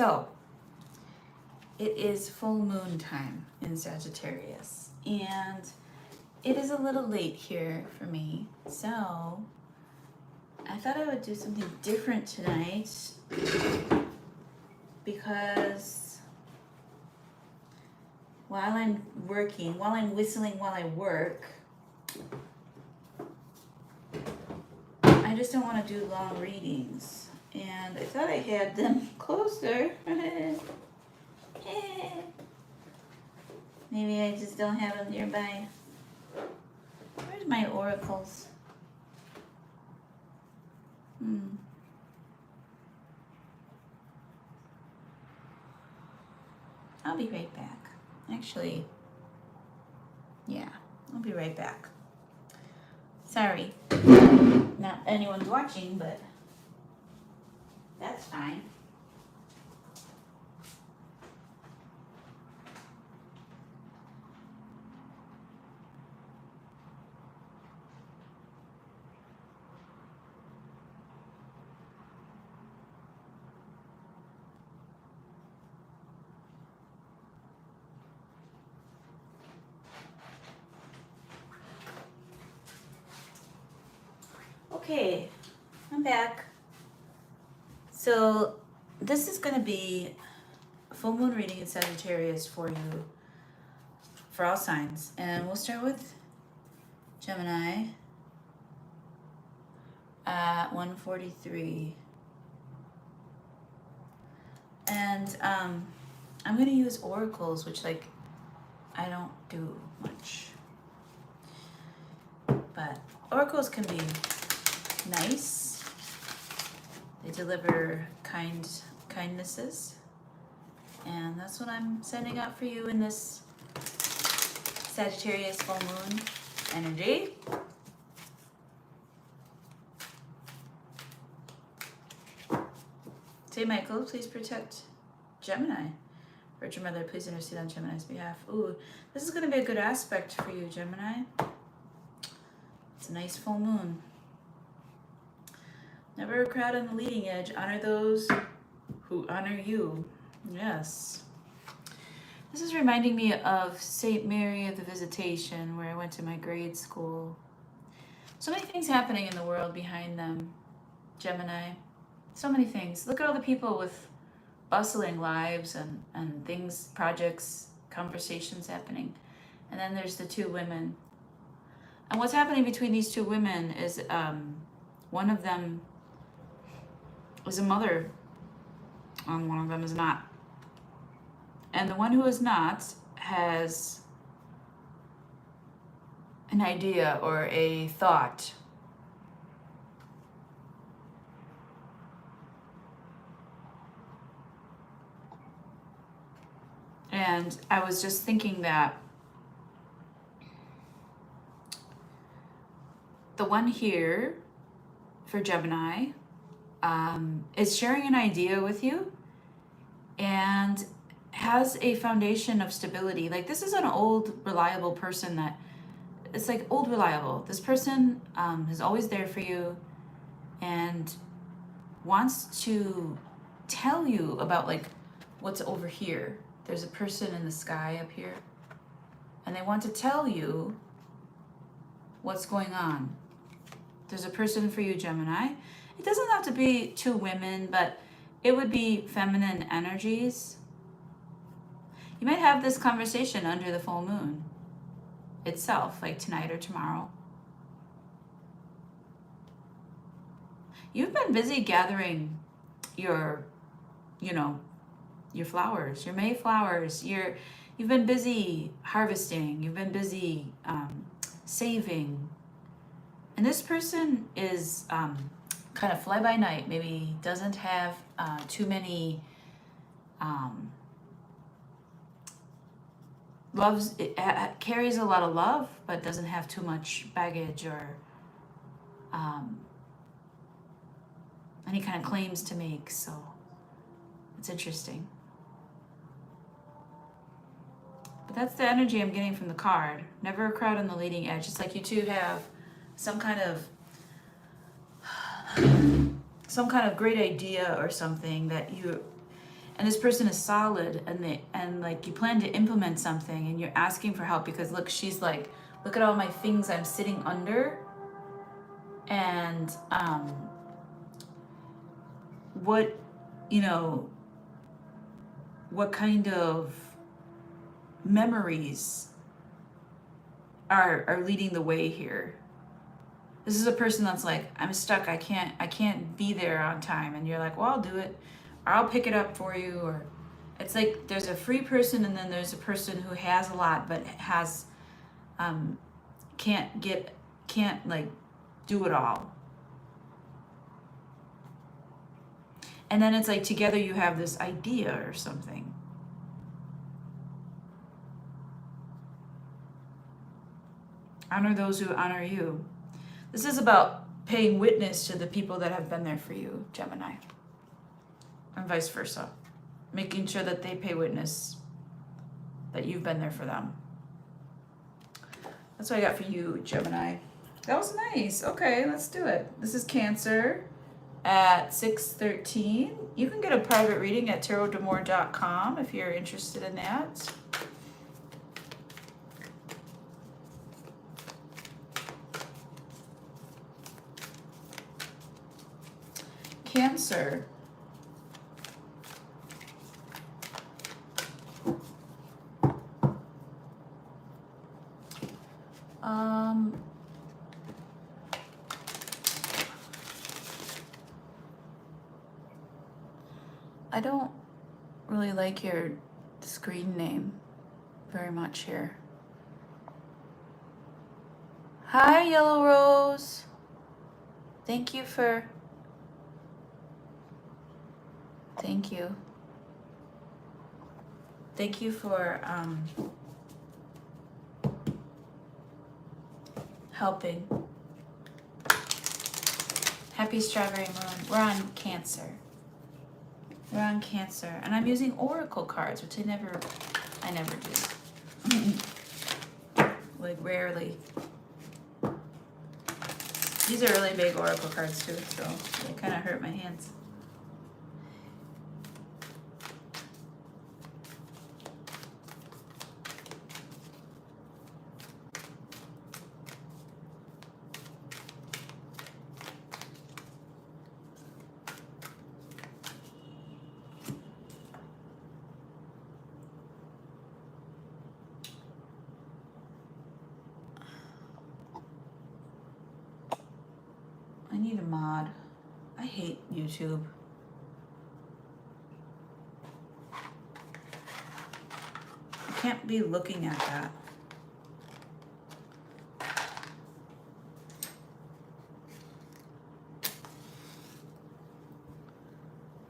So, it is full moon time in Sagittarius, and it is a little late here for me, so I thought I would do something different tonight because while I'm working, while I'm whistling while I work, I just don't want to do long readings. And I thought I had them closer. Maybe I just don't have them nearby. Where's my oracles? I'll be right back. Actually, yeah, I'll be right back. Sorry, not anyone's watching, but that's fine. Okay, I'm back. So this is going to be a full moon reading in Sagittarius for you, for all signs. And we'll start with Gemini at 1:43. And I'm going to use oracles, which I don't do much. But oracles can be nice. They deliver kindnesses, and that's what I'm sending out for you in this Sagittarius full moon energy. Saint Michael, please protect Gemini. Virgin Mother, please intercede on Gemini's behalf. Ooh, this is going to be a good aspect for you, Gemini. It's a nice full moon. Never a crowd on the leading edge. Honor those who honor you. Yes. This is reminding me of St. Mary of the Visitation, where I went to my grade school. So many things happening in the world behind them, Gemini. So many things. Look at all the people with bustling lives and things, projects, conversations happening. And then there's the two women. And what's happening between these two women is one of them is a mother, and one of them is not. And the one who is not has an idea or a thought. And I was just thinking that the one here for Gemini is sharing an idea with you and has a foundation of stability. Like, this is an old, reliable person that, it's like old, reliable. This person is always there for you and wants to tell you about like what's over here. There's a person in the sky up here, and they want to tell you what's going on. There's a person for you, Gemini. It doesn't have to be two women, but it would be feminine energies. You might have this conversation under the full moon itself, like tonight or tomorrow. You've been busy gathering your flowers, your May flowers. You've been busy harvesting. You've been busy saving. And this person is kind of fly by night. Maybe doesn't have too many loves. It carries a lot of love, but doesn't have too much baggage or any kind of claims to make. So it's interesting. But that's the energy I'm getting from the card. Never a crowd on the leading edge. It's like you two have some kind of great idea or something that you, and this person is solid, and like you plan to implement something and you're asking for help because look, she's like, look at all my things I'm sitting under, and what, you know, what kind of memories are leading the way here. This is a person that's like, I'm stuck, I can't be there on time, and you're like, well, I'll do it, or I'll pick it up for you. Or it's like there's a free person, and then there's a person who has a lot but has can't like do it all. And then it's like together you have this idea or something. Honor those who honor you. This is about paying witness to the people that have been there for you, Gemini. And vice versa. Making sure that they pay witness that you've been there for them. That's what I got for you, Gemini. That was nice. Okay, let's do it. This is Cancer at 6:13. You can get a private reading at tarotdamore.com if you're interested in that. Cancer. I don't really like your screen name very much here. Hi, Yellow Rose. Thank you. Thank you for helping. Happy Strawberry Moon. We're on Cancer. And I'm using oracle cards, which I never do. Like rarely. These are really big oracle cards too, so they kind of hurt my hands. I need a mod. I hate YouTube. I can't be looking at that.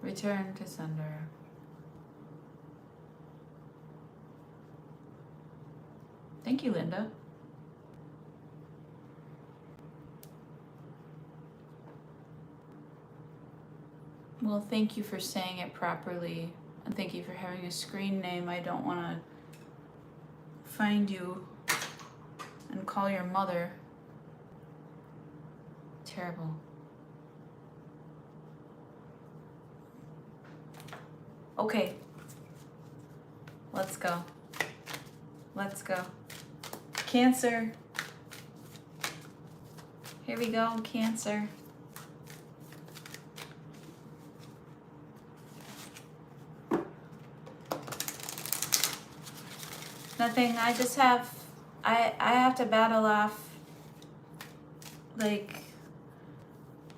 Return to sender. Thank you, Linda. Well, thank you for saying it properly, and thank you for having a screen name. I don't want to find you and call your mother. Terrible. Okay. Let's go. Cancer. Here we go, Cancer. Nothing. I just have, I have to battle off like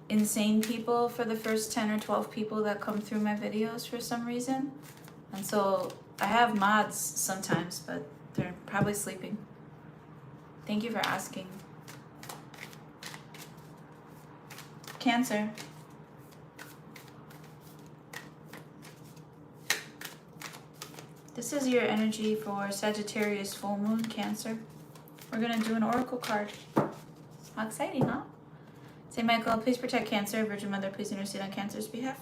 insane people for the first 10 or 12 people that come through my videos for some reason. And so I have mods sometimes, but they're probably sleeping. Thank you for asking. Cancer. This is your energy for Sagittarius full moon, Cancer. We're going to do an oracle card. How exciting, huh? Saint Michael, please protect Cancer. Virgin Mother, please intercede on Cancer's behalf.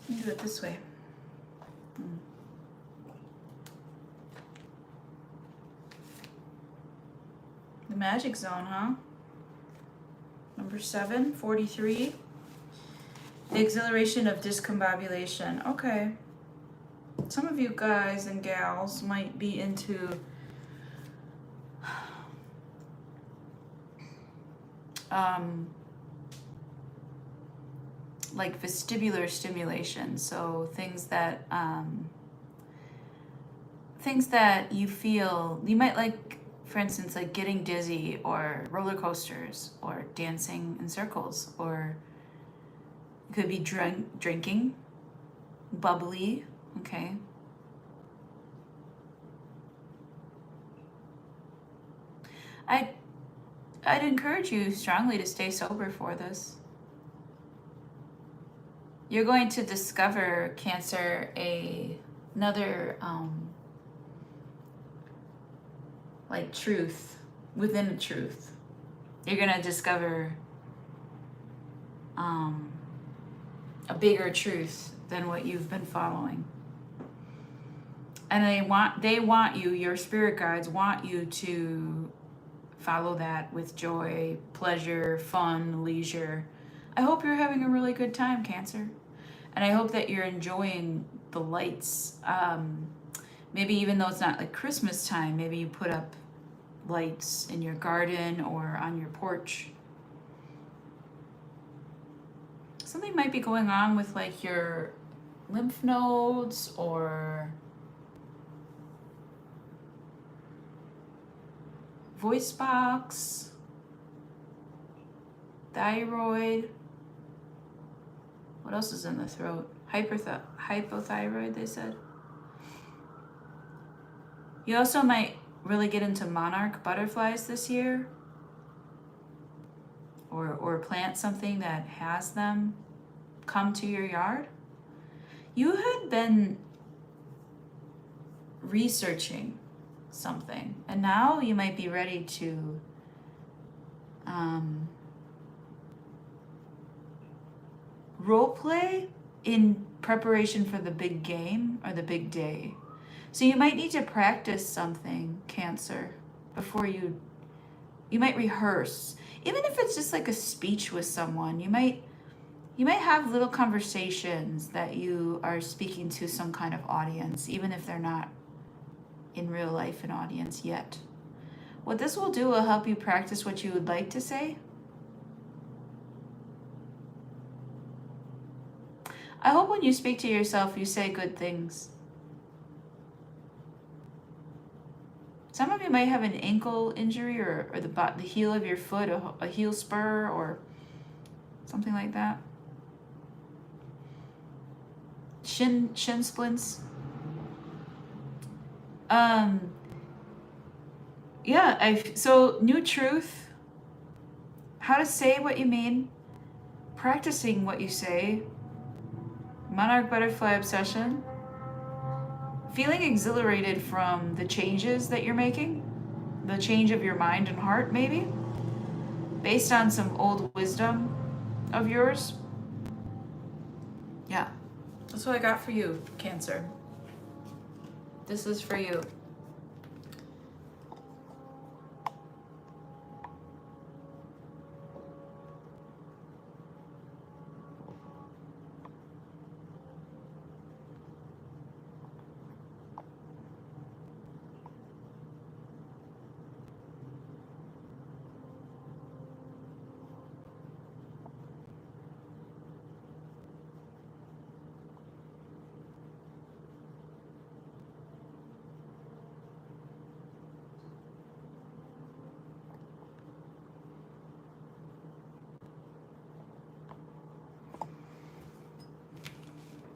Let me do it this way. The magic zone, huh? Number 7, 43. The exhilaration of discombobulation. Okay. Some of you guys and gals might be into like vestibular stimulation. So things that you feel, you might like, for instance, like getting dizzy, or roller coasters, or dancing in circles, or it could be drinking, bubbly, okay? I'd encourage you strongly to stay sober for this. You're going to discover, Cancer, another like truth within a truth. You're going to discover a bigger truth than what you've been following. And they want you, your spirit guides want you to follow that with joy, pleasure, fun, leisure. I hope you're having a really good time, Cancer. And I hope that you're enjoying the lights. Maybe even though it's not like Christmas time, maybe you put up lights in your garden or on your porch. Something might be going on with like your lymph nodes or voice box, thyroid. What else is in the throat? Hypothyroid, they said. You also might really get into monarch butterflies this year, or plant something that has them come to your yard. You had been researching something, and now you might be ready to role play in preparation for the big game or the big day. So you might need to practice something, Cancer, before you might rehearse. Even if it's just like a speech with someone, you might have little conversations that you are speaking to some kind of audience, even if they're not in real life an audience yet. What this will do will help you practice what you would like to say. I hope when you speak to yourself, you say good things. Some of you might have an ankle injury, or the heel of your foot, a heel spur, or something like that. Shin splints. So new truth, how to say what you mean, practicing what you say, monarch butterfly obsession, feeling exhilarated from the changes that you're making, the change of your mind and heart, maybe, based on some old wisdom of yours. Yeah, that's what I got for you, Cancer. This is for you.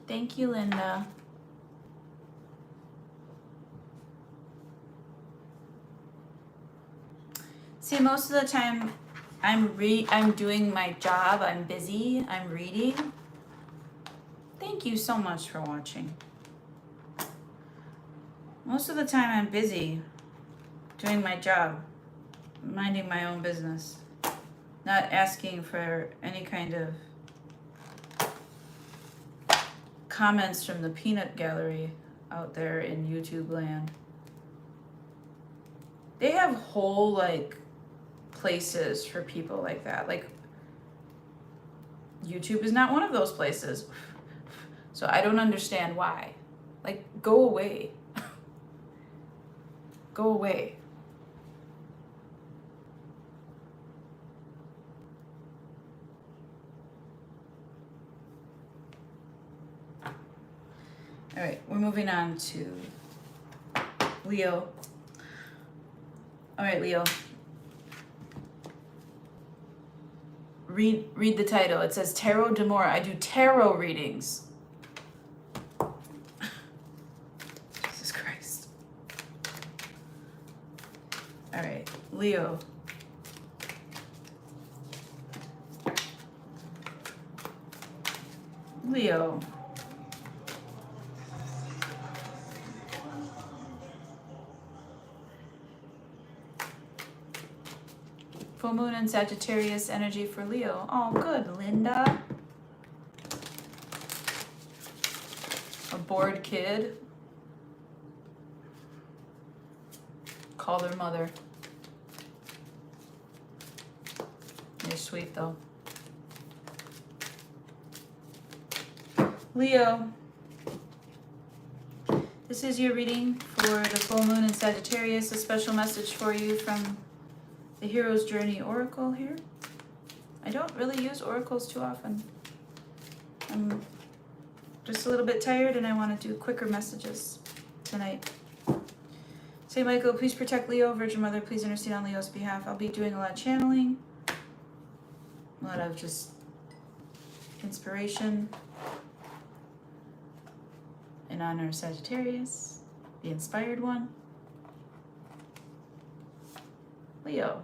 Thank you, Linda. See, most of the time I'm doing my job, I'm busy, I'm reading. Thank you so much for watching. Most of the time I'm busy doing my job, minding my own business, not asking for any kind of comments from the peanut gallery out there in YouTube land. They have whole like places for people like that. Like YouTube is not one of those places. So I don't understand why. Like, go away. Go away. All right, we're moving on to Leo. All right, Leo. Read the title. It says Tarot d'Amour. I do tarot readings. Jesus Christ. All right, Leo. Leo. Full moon and Sagittarius energy for Leo. Oh, good, Linda. A bored kid. Call their mother. You're sweet, though. Leo. This is your reading for the full moon in Sagittarius. A special message for you from the Hero's Journey Oracle here. I don't really use oracles too often. I'm just a little bit tired and I want to do quicker messages tonight. Saint Michael, please protect Leo. Virgin Mother, please intercede on Leo's behalf. I'll be doing a lot of channeling, a lot of just inspiration in honor of Sagittarius, the inspired one. Leo.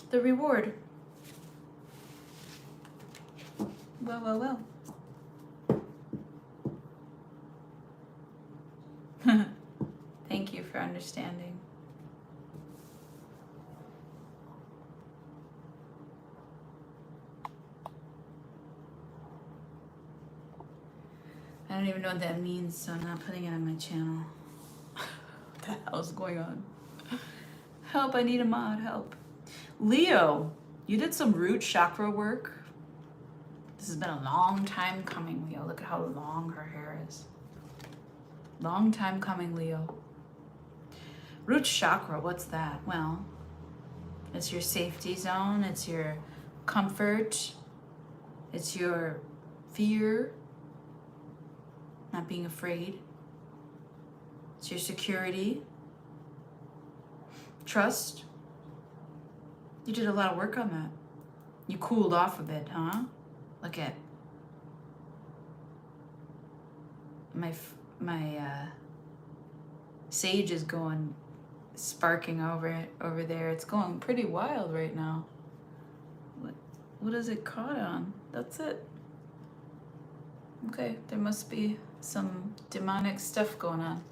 The reward. Well, well, well. Thank you for understanding. I don't even know what that means, so I'm not putting it on my channel. What the hell is going on? Help, I need a mod, help. Leo, you did some root chakra work. This has been a long time coming, Leo. Look at how long her hair is. Long time coming, Leo. Root chakra, what's that? Well, it's your safety zone. It's your comfort. It's your fear. Not being afraid. It's your security. Trust. You did a lot of work on that. You cooled off a bit, huh? Look at my sage is going sparking over there. It's going pretty wild right now. What is it caught on? That's it. Okay, there must be some demonic stuff going on.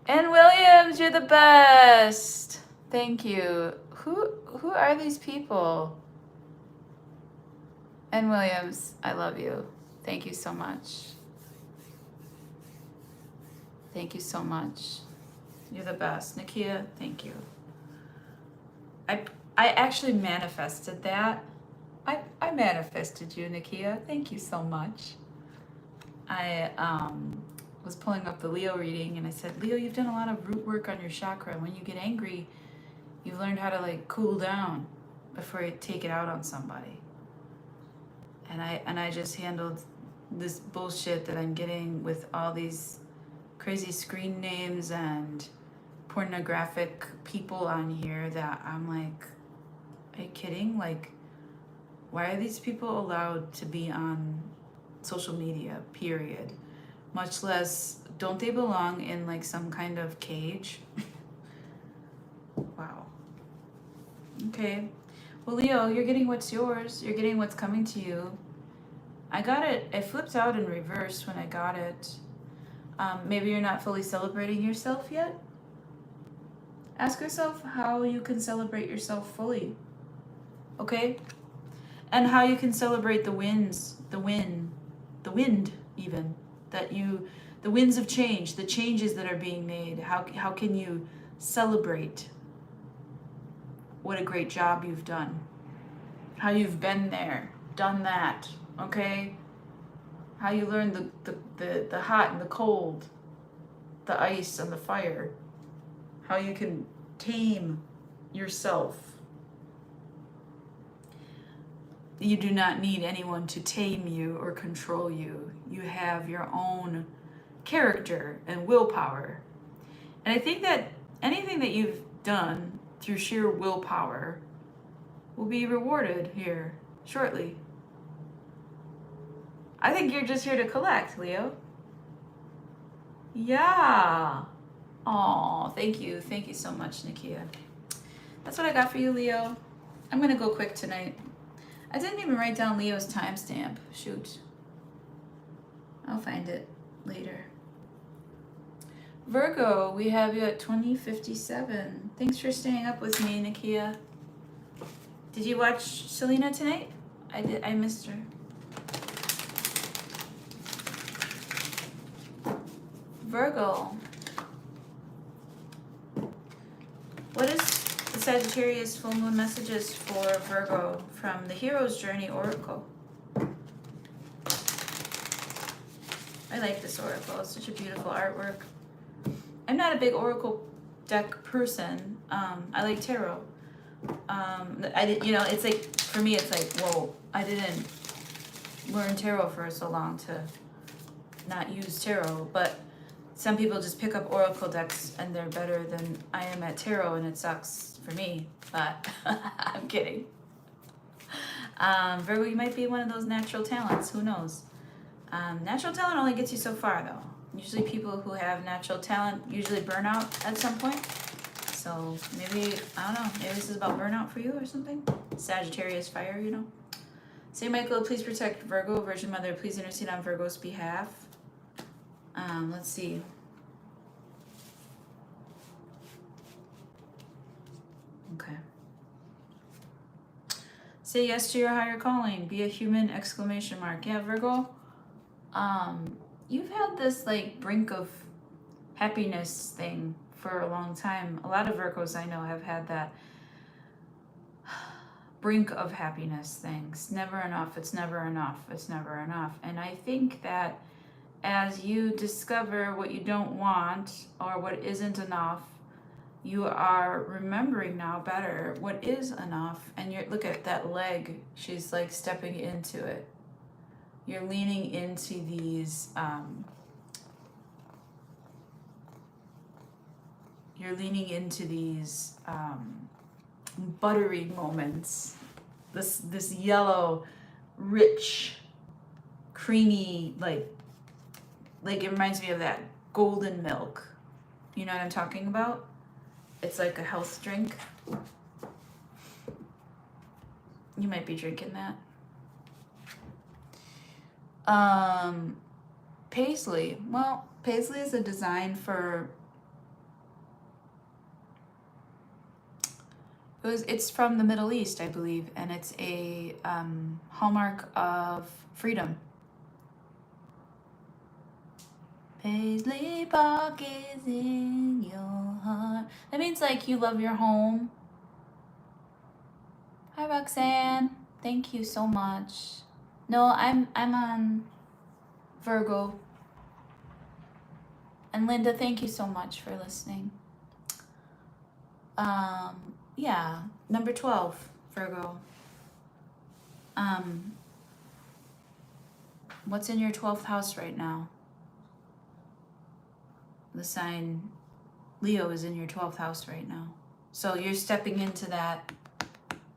And Williams, you're the best. Thank you. Who are these people? And Williams, I love you. Thank you so much. Thank you so much. You're the best. Nakia, thank you. I actually manifested that. I manifested you, Nakia. Thank you so much. I was pulling up the Leo reading and I said, Leo, you've done a lot of root work on your chakra. When you get angry, you've learned how to like cool down before you take it out on somebody. And I just handled this bullshit that I'm getting with all these crazy screen names and pornographic people on here that I'm like, are you kidding? Like, why are these people allowed to be on social media, period? Much less, don't they belong in like some kind of cage? Wow. Okay. Well, Leo, you're getting what's yours. You're getting what's coming to you. I got it. It flipped out in reverse when I got it. Maybe you're not fully celebrating yourself yet. Ask yourself how you can celebrate yourself fully. Okay? And how you can celebrate the winds, the wind even, the winds of change, the changes that are being made. How can you Celebrate what a great job you've done. How you've been there, done that, okay? How you learned the hot and the cold, the ice and the fire. How you can tame yourself. You do not need anyone to tame you or control you. You have your own character and willpower. And I think that anything that you've done through sheer willpower will be rewarded here shortly. I think you're just here to collect, Leo. Yeah. Oh, thank you. Thank you so much, Nakia. That's what I got for you, Leo. I'm going to go quick tonight. I didn't even write down Leo's timestamp. Shoot. I'll find it later. Virgo, we have you at 2057. Thanks for staying up with me, Nakia. Did you watch Selena tonight? I did. I missed her. Virgo. What is the Sagittarius full moon messages for Virgo from the Hero's Journey Oracle? I like this oracle. It's such a beautiful artwork. I'm not a big oracle deck person. I like tarot. It's like, for me, it's like, whoa, I didn't learn tarot for so long to not use tarot, but some people just pick up oracle decks and they're better than I am at tarot, and it sucks for me, but I'm kidding. Virgo, you might be one of those natural talents, who knows? Natural talent only gets you so far, though. Usually people who have natural talent usually burn out at some point. So maybe, I don't know, maybe this is about burnout for you or something? Sagittarius fire, you know? Saint Michael, please protect Virgo. Virgin Mother, please intercede on Virgo's behalf. Let's see. Okay. Say yes to your higher calling. Be a human, exclamation mark. Yeah, Virgo. You've had this like brink of happiness thing for a long time. A lot of Virgos I know have had that brink of happiness thing. It's never enough. It's never enough. It's never enough. And I think that as you discover what you don't want or what isn't enough, you are remembering now better what is enough. And look at that leg. She's like stepping into it. You're leaning into these buttery moments. This yellow, rich, creamy, like it reminds me of that golden milk. You know what I'm talking about? It's like a health drink. You might be drinking that. Paisley. Well, Paisley is a design for... It's from the Middle East, I believe, and it's a hallmark of freedom. Paisley Park is in your heart. That means like you love your home. Hi Roxanne, thank you so much. No, I'm on Virgo. And Linda, thank you so much for listening. Yeah, number 12, Virgo. What's in your 12th house right now? The sign Leo is in your 12th house right now. So you're stepping into that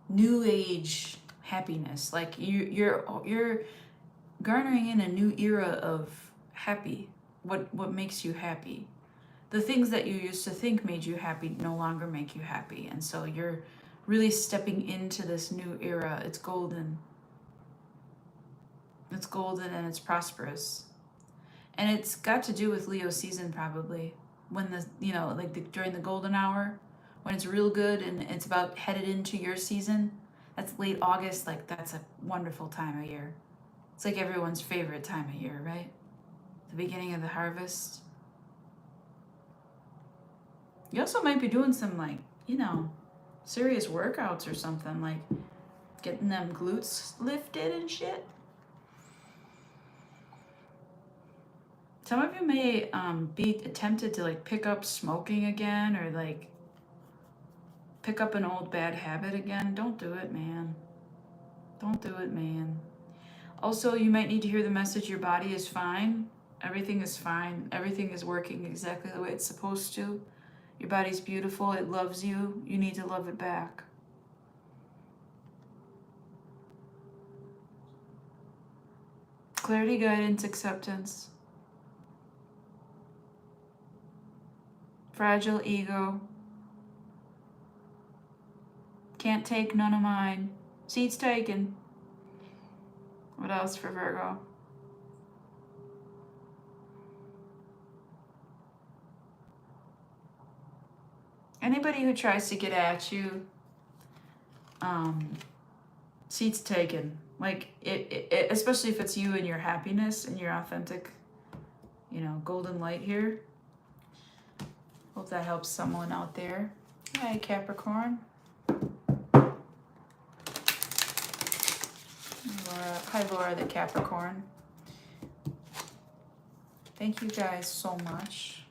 new age happiness. Like you're garnering in a new era of happy. What makes you happy? The things that you used to think made you happy no longer make you happy. And so you're really stepping into this new era. It's golden. It's golden and it's prosperous. And it's got to do with Leo season probably. When during the golden hour, when it's real good and it's about headed into your season. That's late August. Like that's a wonderful time of year. It's like everyone's favorite time of year, right? The beginning of the harvest. You also might be doing some, like, you know, serious workouts or something, like getting them glutes lifted and shit. Some of you may be tempted to like pick up smoking again, or like pick up an old bad habit again. Don't do it, man. Don't do it, man. Also, you might need to hear the message your body is fine. Everything is fine. Everything is working exactly the way it's supposed to. Your body's beautiful. It loves you. You need to love it back. Clarity, guidance, acceptance. Fragile ego. Can't take none of mine. Seats taken. What else for Virgo? Anybody who tries to get at you, seats taken. Like, especially if it's you and your happiness and your authentic, you know, golden light here. Hope that helps someone out there. Hi, Capricorn. Laura. Hi, Laura, the Capricorn. Thank you guys so much.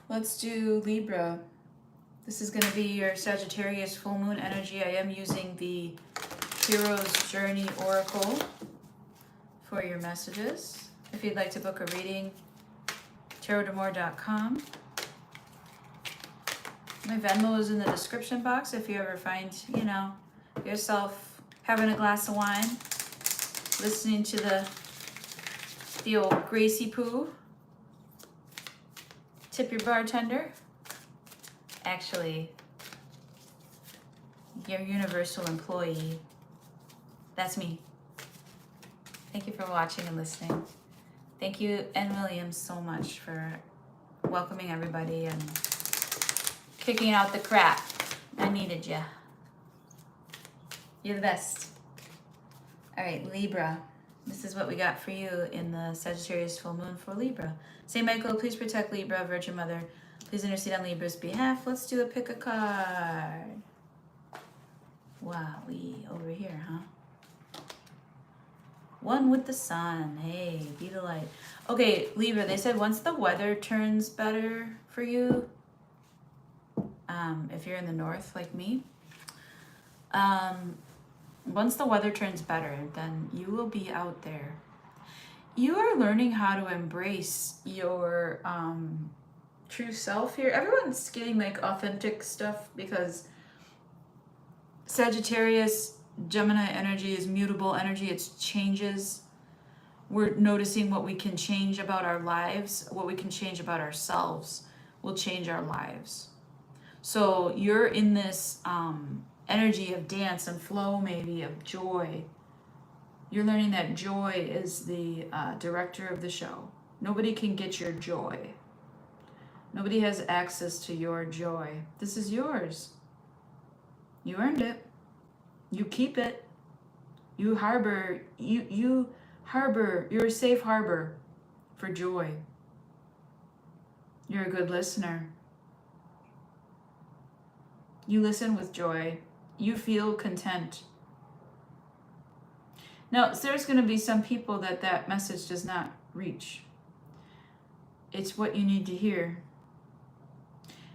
Let's do Libra. This is going to be your Sagittarius full moon energy. I am using the Hero's Journey Oracle for your messages. If you'd like to book a reading, tarotdamore.com. My Venmo is in the description box if you ever find, you know, yourself having a glass of wine, listening to the old Gracie Poo. Tip your bartender. Actually, your universal employee. That's me. Thank you for watching and listening. Thank you, N. Williams, so much for welcoming everybody and kicking out the crap. I needed you. You're the best. All right, Libra. This is what we got for you in the Sagittarius full moon for Libra. Saint Michael, please protect Libra. Virgin Mother, please intercede on Libra's behalf. Let's do a pick a card. Wow, we over here, huh? One with the sun. Hey, be the light. Okay, Libra, they said once the weather turns better for you, if you're in the north like me, once the weather turns better, then you will be out there. You are learning how to embrace your true self here. Everyone's getting like authentic stuff because Sagittarius, Gemini energy is mutable energy. It changes. We're noticing what we can change about our lives, what we can change about ourselves will change our lives. So you're in this energy of dance and flow, maybe of joy. You're learning that joy is the director of the show. Nobody can get your joy. Nobody has access to your joy. This is yours. You earned it. You keep it. You harbor, you harbor, you're a safe harbor for joy. You're a good listener. You listen with joy. You feel content. Now, there's going to be some people that message does not reach. It's what you need to hear.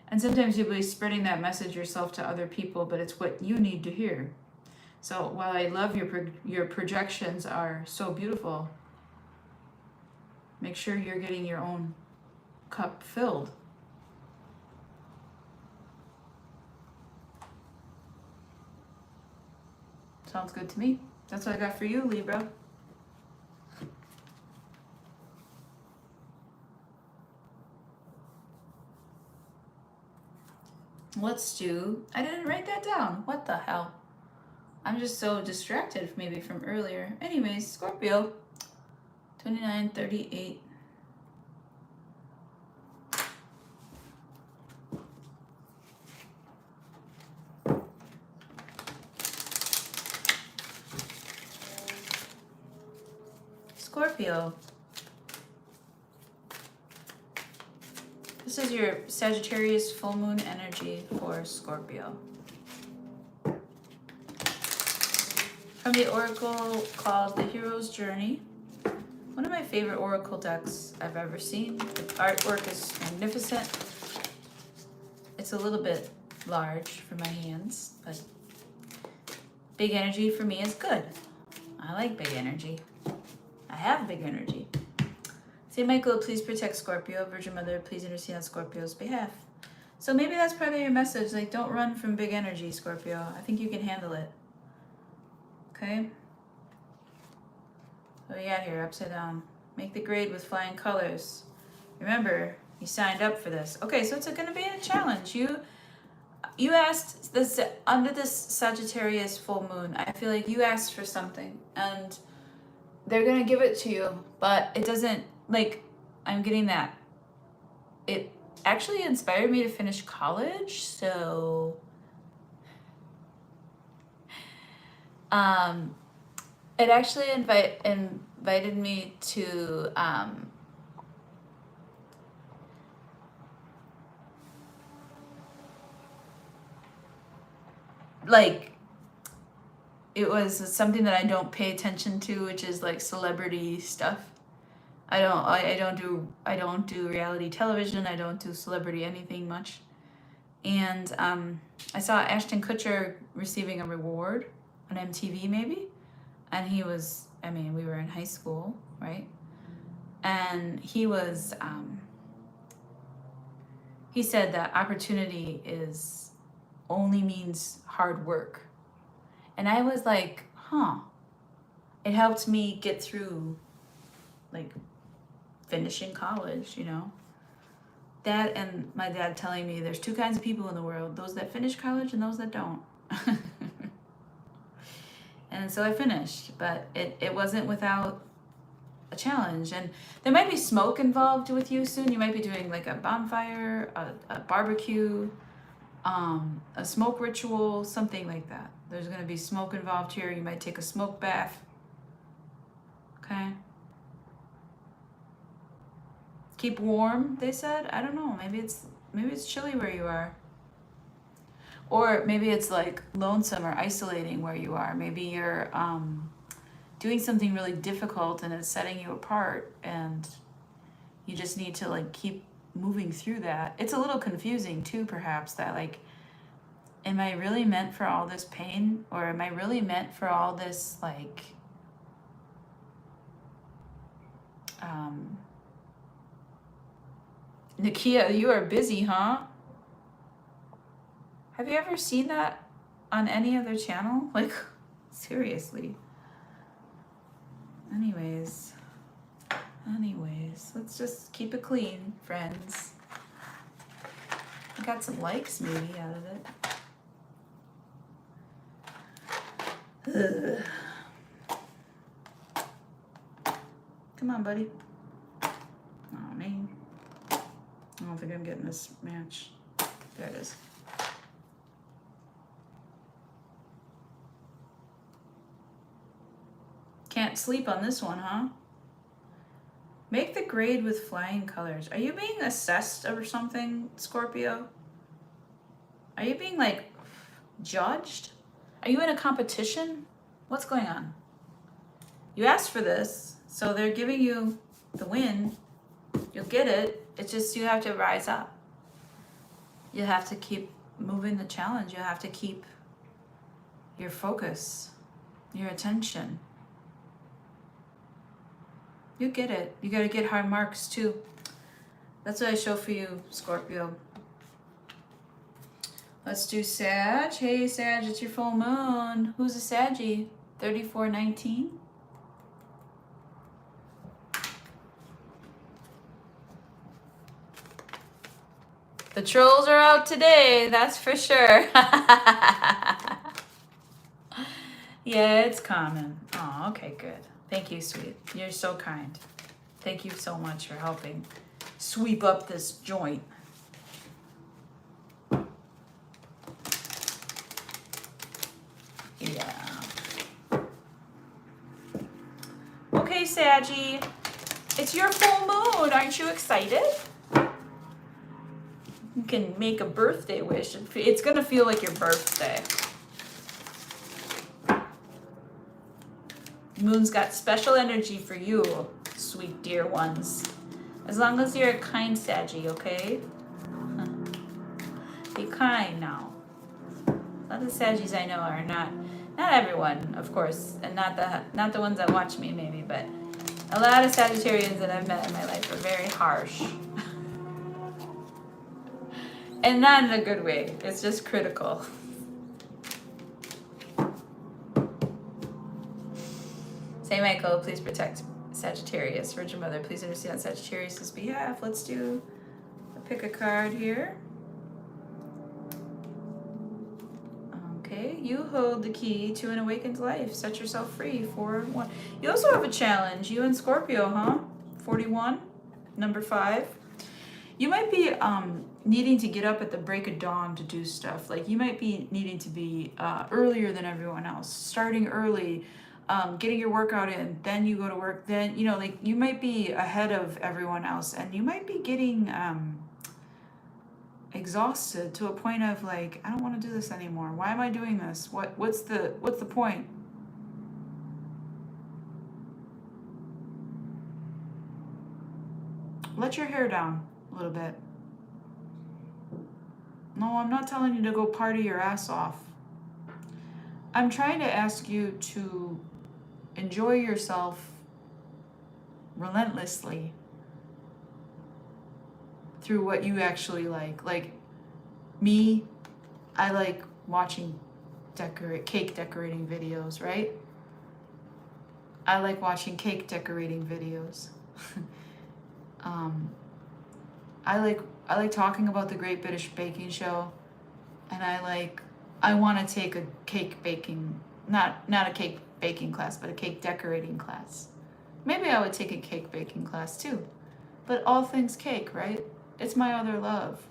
And sometimes you'll be spreading that message yourself to other people, but it's what you need to hear. So while I love your projections are so beautiful, make sure you're getting your own cup filled. Sounds good to me. That's what I got for you, Libra. Let's do, I didn't write that down. What the hell? I'm just so distracted maybe from earlier. Anyways, Scorpio, 2938. Scorpio. This This is your Sagittarius full moon energy for Scorpio. From the oracle called The Hero's Journey. One of my favorite oracle decks I've ever seen. The artwork is magnificent. It's a little bit large for my hands, but big energy for me is good. I like big energy. I have big energy. Saint Michael, please protect Scorpio. Virgin Mother, please intercede on Scorpio's behalf. So maybe that's part of your message. Like, don't run from big energy, Scorpio. I think you can handle it. Okay? What do we got here? Upside down. Make the grade with flying colors. Remember, you signed up for this. Okay, so it's going to be a challenge. You asked this under this Sagittarius full moon. I feel like you asked for something, and they're going to give it to you, but it doesn't, like, I'm getting that. It actually inspired me to finish college, so it actually invited me to like, it was something that I don't pay attention to, which is like celebrity stuff. I don't do reality television. I don't do celebrity anything much. And I saw Ashton Kutcher receiving a reward on MTV maybe. And he was, I mean, we were in high school, right? And he was, he said that opportunity is only means hard work. And I was like, huh. It helped me get through, like, finishing college, you know? That and my dad telling me there's two kinds of people in the world, those that finish college and those that don't. And so I finished, but it wasn't without a challenge. And there might be smoke involved with you soon. You might be doing like a bonfire, a barbecue, a smoke ritual, something like that. There's going to be smoke involved here. You might take a smoke bath. Okay. Keep warm, they said. I don't know. Maybe it's chilly where you are. Or maybe it's like lonesome or isolating where you are. Maybe you're doing something really difficult and it's setting you apart, and you just need to like keep moving through that. It's a little confusing too, perhaps, that like, am I really meant for all this pain, or am I really meant for all this like Nakia, you are busy, huh? Have you ever seen that on any other channel? Like, seriously. Anyways, let's just keep it clean, friends. I got some likes maybe out of it. Ugh. Come on, buddy. Oh, man. I don't think I'm getting this match. There it is. Can't sleep on this one, huh? Make the grade with flying colors. Are you being assessed or something, Scorpio? Are you being, like, judged? Are you in a competition? What's going on? You asked for this, so they're giving you the win. You'll get it. It's just you have to rise up. You have to keep moving the challenge. You have to keep your focus, your attention. You get it. You got to get high marks too. That's what I show for you, Scorpio. Let's do Sag. Hey, Sag, it's your full moon. Who's a Saggy? 3419. The trolls are out today, that's for sure. Yeah, it's common. Oh, okay, good. Thank you, sweet. You're so kind. Thank you so much for helping sweep up this joint. Yeah. Okay, Saggy. It's your full moon. Aren't you excited? can make a birthday wish. It's gonna feel like your birthday. Moon's got special energy for you, sweet dear ones. As long as you're a kind Saggy, okay? Be kind now. A lot of the Saggies I know are not everyone, of course, and not the ones that watch me maybe, but a lot of Sagittarians that I've met in my life are very harsh. And not in a good way. It's just critical. Saint Michael, please protect Sagittarius. Virgin Mother, please intercede on Sagittarius' behalf. Let's pick a card here. Okay, you hold the key to an awakened life. Set yourself free. 4-1. You also have a challenge. You and Scorpio, huh? 41, number 5. You might be needing to get up at the break of dawn to do stuff. Like you might be needing to be earlier than everyone else, starting early, getting your workout in, then you go to work, then, you know, like you might be ahead of everyone else, and you might be getting exhausted to a point of like, I don't want to do this anymore. Why am I doing this? What's the point? Let your hair down a little bit. No, I'm not telling you to go party your ass off. I'm trying to ask you to enjoy yourself relentlessly through what you actually like. Like me, I like watching cake decorating videos, right? I like watching cake decorating videos. I like talking about the Great British Baking Show, and I want to take a cake baking, not a cake baking class, but a cake decorating class. Maybe I would take a cake baking class too. But all things cake, right? It's my other love.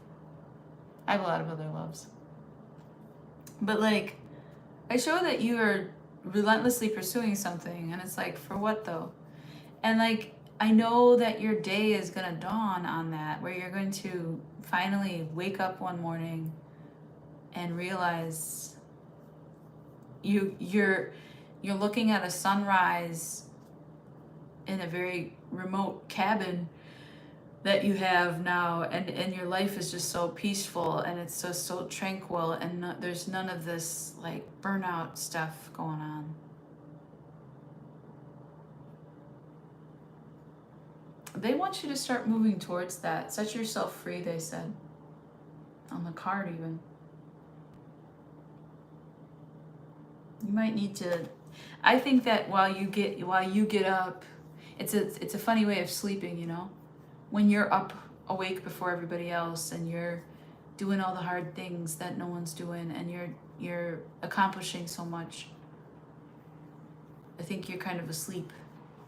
I have a lot of other loves. But like, I show that you are relentlessly pursuing something, and it's like, for what though? And like, I know that your day is gonna dawn on that, where you're going to finally wake up one morning and realize you're looking at a sunrise in a very remote cabin that you have now, and your life is just so peaceful, and it's so tranquil, and there's none of this like burnout stuff going on. They want you to start moving towards that. Set yourself free, they said. On the card even. You might need to, I think that while you get up, it's a funny way of sleeping, you know? When you're up awake before everybody else, and you're doing all the hard things that no one's doing, and you're accomplishing so much. I think you're kind of asleep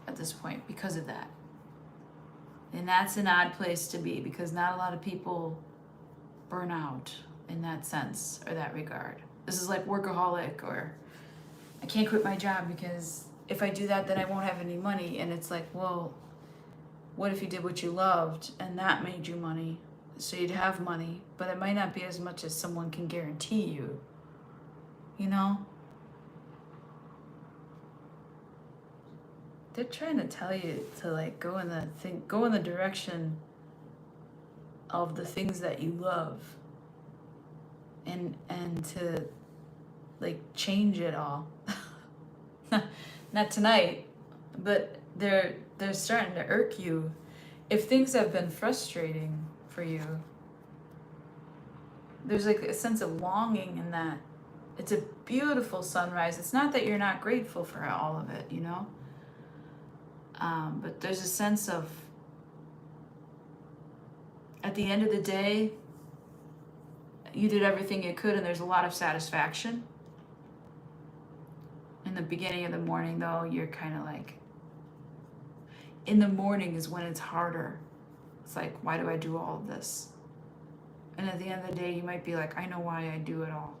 at this point because of that. And that's an odd place to be, because not a lot of people burn out in that sense or that regard. This is like workaholic, or I can't quit my job because if I do that, then I won't have any money. And it's like, well, what if you did what you loved and that made you money? So you'd have money, but it might not be as much as someone can guarantee you, you know? They're trying to tell you to like go in the direction of the things that you love, and to like change it all. Not tonight, but they're starting to irk you. If things have been frustrating for you, there's like a sense of longing in that. It's a beautiful sunrise. It's not that you're not grateful for all of it, you know? But there's a sense of, at the end of the day, you did everything you could, and there's a lot of satisfaction. In the beginning of the morning, though, you're kind of like, in the morning is when it's harder. It's like, why do I do all of this? And at the end of the day, you might be like, I know why I do it all.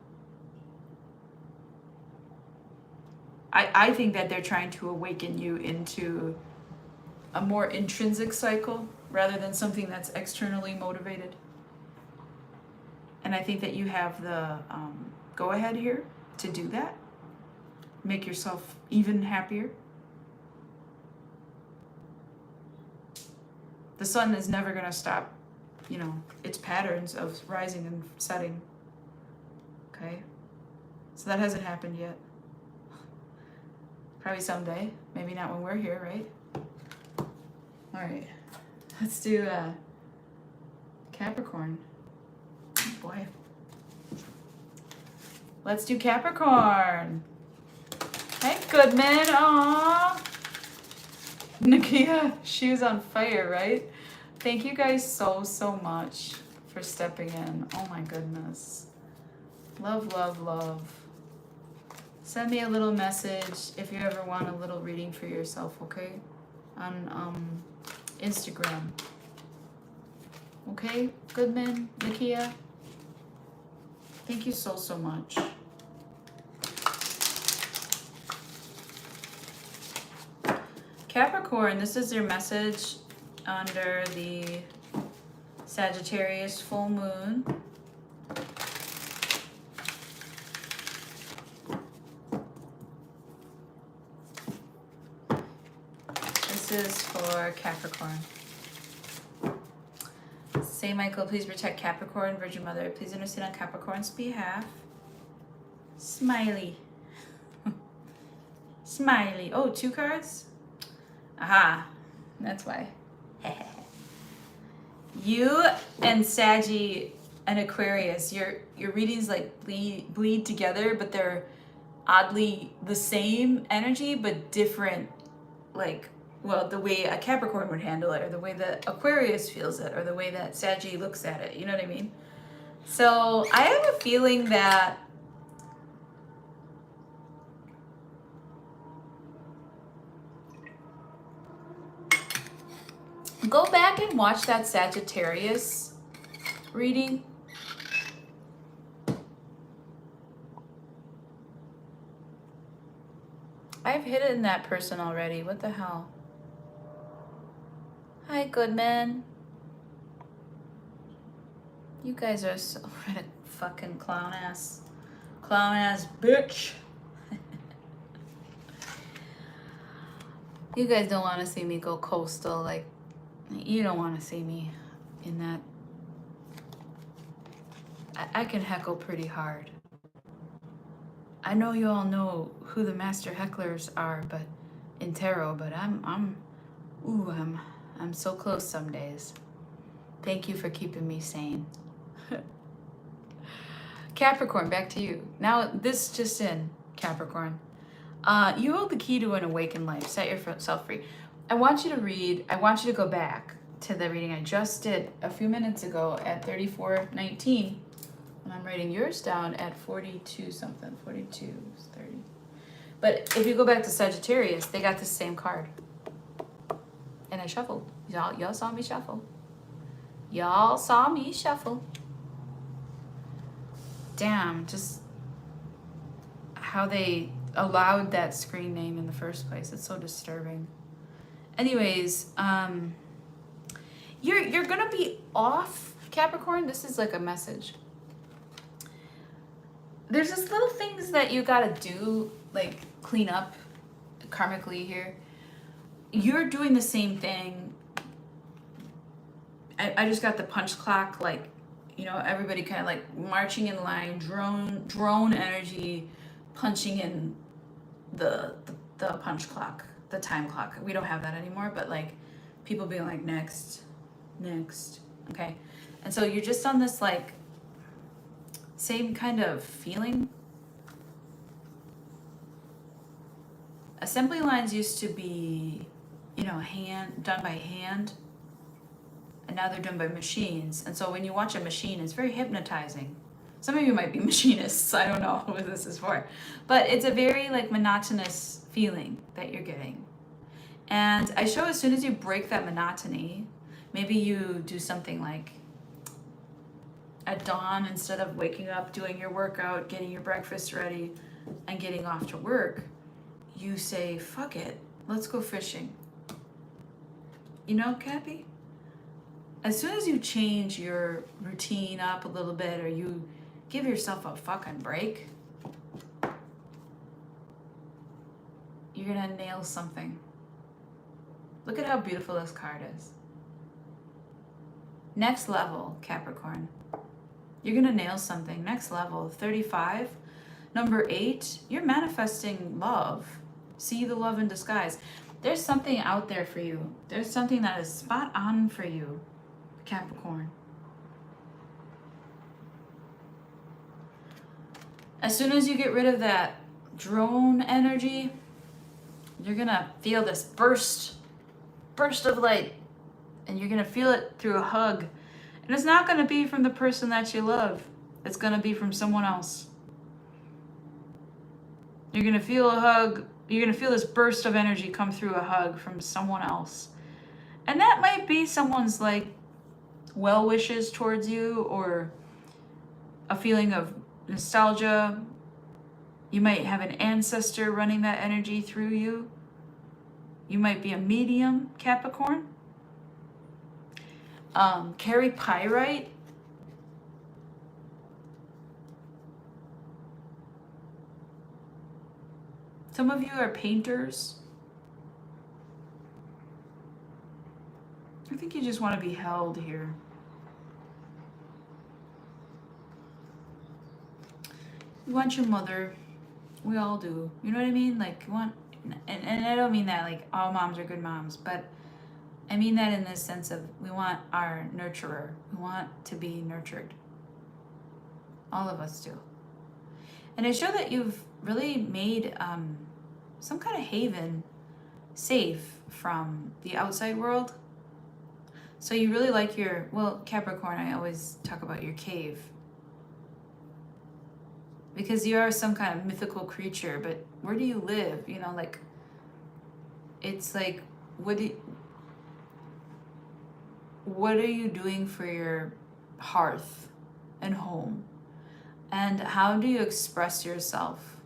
I think that they're trying to awaken you into a more intrinsic cycle rather than something that's externally motivated. And I think that you have the go ahead here to do that. Make yourself even happier. The sun is never going to stop, you know, its patterns of rising and setting. Okay? So that hasn't happened yet. Probably someday. Maybe not when we're here, right? All right. Let's do Capricorn. Oh boy. Let's do Capricorn. Hey, Goodman. Aww. Nakia, she was on fire, right? Thank you guys so much for stepping in. Oh my goodness. Love, love, love. Send me a little message if you ever want a little reading for yourself, okay? On Instagram. Okay, Goodman, Nakia. Thank you so much. Capricorn, this is your message under the Sagittarius full moon. This is for Capricorn. Saint Michael, please protect Capricorn. Virgin Mother, please intercede on Capricorn's behalf. Smiley. Smiley. Oh, 2 cards? Aha, that's why. You and Saggy and Aquarius, your readings like bleed together, but they're oddly the same energy, but different, like, well, the way a Capricorn would handle it, or the way that Aquarius feels it, or the way that Saggy looks at it, you know what I mean? So I have a feeling that go back and watch that Sagittarius reading. I've hidden that person already. What the hell? Hi, Goodman. You guys are so fucking clown ass bitch. You guys don't want to see me go coastal. Like, you don't want to see me in that. I can heckle pretty hard. I know you all know who the master hecklers are, but in tarot, but I'm so close some days. Thank you for keeping me sane. Capricorn, back to you. Now, this just in, Capricorn. You hold the key to an awakened life. Set yourself free. I want you to go back to the reading I just did a few minutes ago at 34:19. And I'm writing yours down at 42 something, 42, 30. But if you go back to Sagittarius, they got the same card. And I shuffled. Y'all saw me shuffle. Y'all saw me shuffle. Damn, just how they allowed that screen name in the first place. It's so disturbing. Anyways, you're gonna be off, Capricorn. This is like a message. There's just little things that you gotta do, like clean up karmically here. You're doing the same thing. I just got the punch clock, like, you know, everybody kind of like marching in line, drone energy, punching in the punch clock, the time clock. We don't have that anymore, but like people being like, next, okay? And so you're just on this like same kind of feeling. Assembly lines used to be, you know, done by hand, and now they're done by machines. And so when you watch a machine, it's very hypnotizing. Some of you might be machinists, I don't know what this is for. But it's a very like monotonous feeling that you're getting. And I show as soon as you break that monotony, maybe you do something like at dawn, instead of waking up, doing your workout, getting your breakfast ready, and getting off to work, you say, fuck it, let's go fishing. You know, Cappy? as soon as you change your routine up a little bit, or you give yourself a fucking break, you're gonna nail something. Look at how beautiful this card is. Next level, Capricorn. You're gonna nail something. Next level, 35. Number 8, you're manifesting love. See the love in disguise. There's something out there for you. There's something that is spot on for you, Capricorn. As soon as you get rid of that drone energy, you're gonna feel this burst of light, and you're gonna feel it through a hug. And it's not gonna be from the person that you love. It's gonna be from someone else. You're gonna feel a hug. You're gonna feel this burst of energy come through a hug from someone else. And that might be someone's like well wishes towards you, or a feeling of nostalgia. You might have an ancestor running that energy through you. You might be a medium, Capricorn. Carry pyrite. Some of you are painters. I think you just want to be held here. You want your mother. We all do. You know what I mean? Like, you want, and I don't mean that like all moms are good moms, but I mean that in the sense of we want our nurturer. We want to be nurtured. All of us do. And I show that you've really made some kind of haven safe from the outside world. So you really like your, well, Capricorn, I always talk about your cave. Because you are some kind of mythical creature, but where do you live? You know, like, it's like, what are you doing for your hearth and home? And how do you express yourself?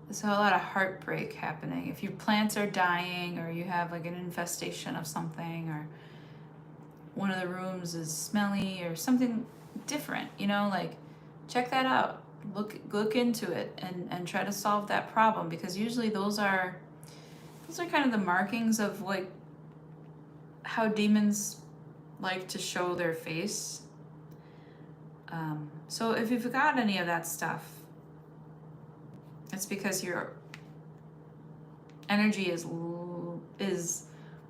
There's a lot of heartbreak happening. If your plants are dying, or you have like an infestation of something, or one of the rooms is smelly or something different, you know, like, check that out. Look into it and try to solve that problem, because usually those are kind of the markings of like how demons like to show their face. So if you've got any of that stuff, it's because your energy is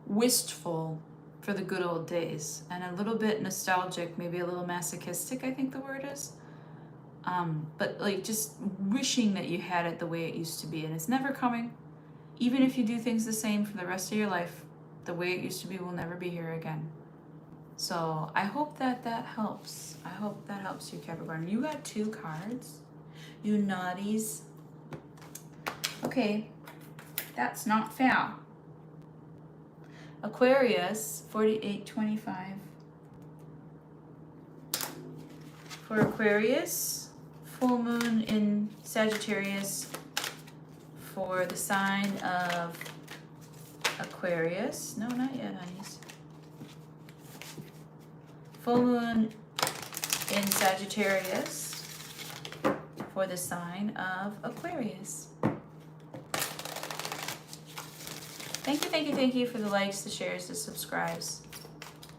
wistful for the good old days, and a little bit nostalgic, maybe a little masochistic, I think the word is. But like just wishing that you had it the way it used to be, and it's never coming. Even if you do things the same for the rest of your life, the way it used to be will never be here again. So I hope that helps. I hope that helps you, Capricorn. You got 2 cards. You naughties. Okay, that's not fair. Aquarius, 4825. For Aquarius, full moon in Sagittarius for the sign of Aquarius. No, not yet, honeys. Full moon in Sagittarius for the sign of Aquarius. Thank you for the likes, the shares, the subscribes.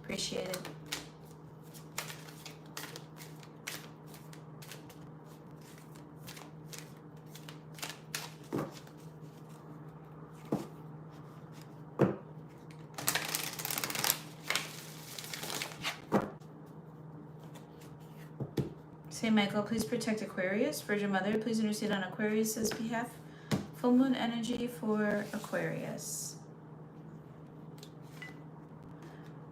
Appreciate it. Saint Michael, please protect Aquarius. Virgin Mother, please intercede on Aquarius's behalf. Full moon energy for Aquarius.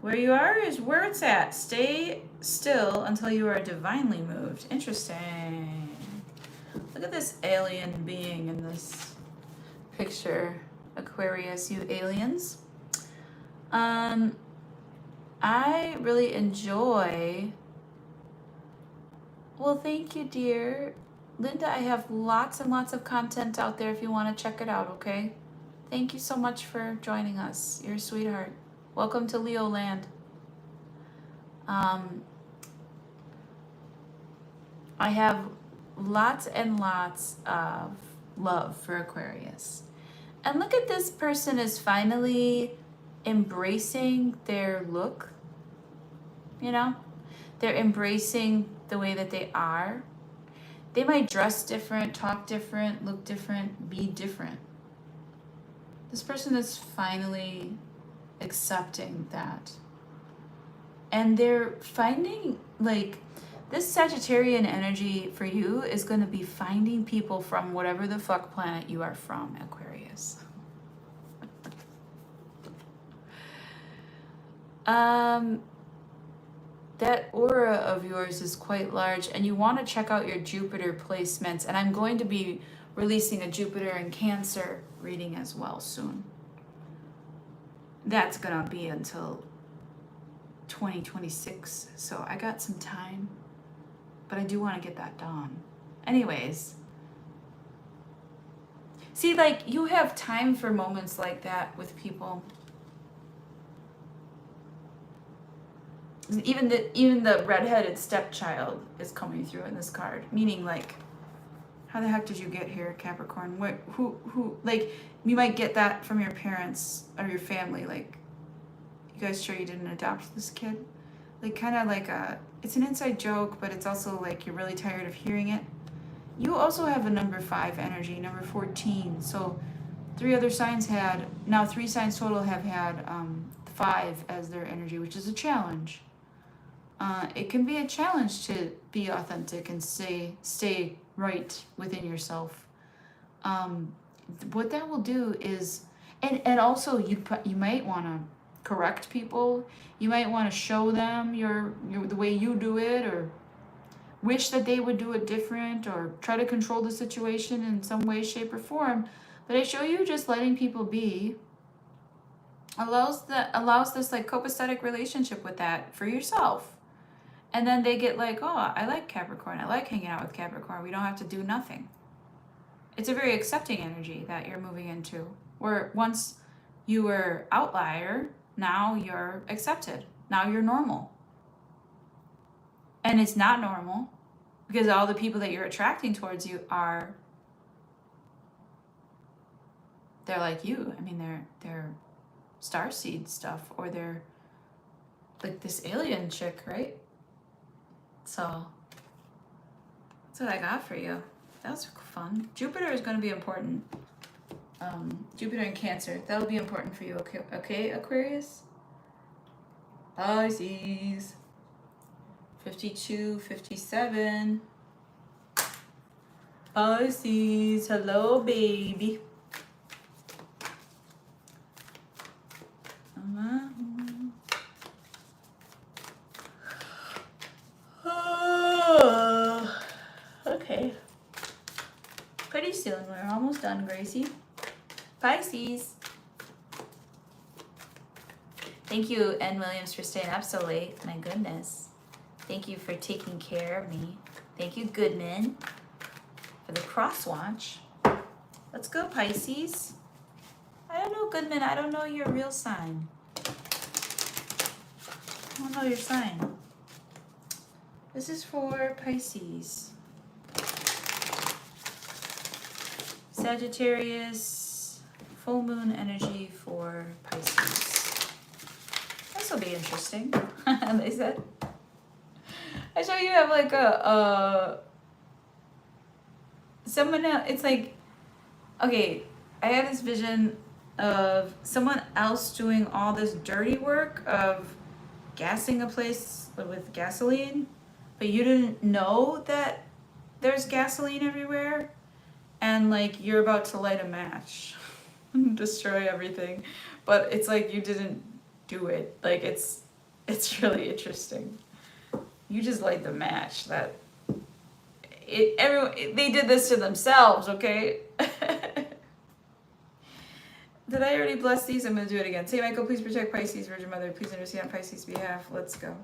Where you are is where it's at. Stay still until you are divinely moved. Interesting. Look at this alien being in this picture. Aquarius, you aliens. I really enjoy... Well, thank you, dear. Linda, I have lots and lots of content out there if you want to check it out, okay? Thank you so much for joining us. You're a sweetheart. Welcome to Leo land. I have lots and lots of love for Aquarius. And look at this person is finally embracing their look, you know? They're embracing the way that they are. They might dress different, talk different, look different, be different. This person is finally accepting that. And they're finding, like, this Sagittarian energy for you is going to be finding people from whatever the fuck planet you are from, Aquarius. That aura of yours is quite large, and you want to check out your Jupiter placements. And I'm going to be releasing a Jupiter and Cancer reading as well soon. That's going to be until 2026, so I got some time, but I do want to get that done. Anyways, see, like, you have time for moments like that with people. Even the redheaded stepchild is coming through in this card, meaning, like, how the heck did you get here, Capricorn? Who like, you might get that from your parents or your family, like, you guys sure you didn't adopt this kid? Like, kind of like it's an inside joke, but it's also like you're really tired of hearing it. You also have a number 5 energy, number 14. So 3 other signs had, now 3 signs total have had 5 as their energy, which is a challenge. It can be a challenge to be authentic and stay right within yourself. What that will do is, and also you might want to correct people. You might want to show them your the way you do it, or wish that they would do it different, or try to control the situation in some way, shape, or form. But I show you just letting people be allows this, like, copacetic relationship with that for yourself. And then they get like, oh, I like Capricorn. I like hanging out with Capricorn. We don't have to do nothing. It's a very accepting energy that you're moving into, where once you were outlier, now you're accepted. Now you're normal. And it's not normal because all the people that you're attracting towards you they're like you. I mean, they're starseed stuff, or they're like this alien chick, right? So that's what I got for you. That was fun. Jupiter is going to be important. Jupiter and Cancer, that'll be important for you. Okay, Aquarius? Pisces. 52, 57. Pisces, hello, baby. Okay. Pretty soon. We're almost done, Gracie. Pisces. Thank you, N. Williams, for staying up so late. My goodness. Thank you for taking care of me. Thank you, Goodman, for the cross watch. Let's go, Pisces. I don't know, Goodman. I don't know your real sign. I don't know your sign. This is for Pisces. Sagittarius, full moon energy for Pisces. This will be interesting. They said. I show you have like someone else. It's like, okay, I have this vision of someone else doing all this dirty work of gassing a place with gasoline, but you didn't know that there's gasoline everywhere, and like you're about to light a match and destroy everything, but it's like you didn't do it. Like it's really interesting. You just light the match. They did this to themselves, okay? Did I already bless these? I'm going to do it again. Saint Michael, please protect Pisces. Virgin Mother, please intercede on Pisces' behalf. Let's go.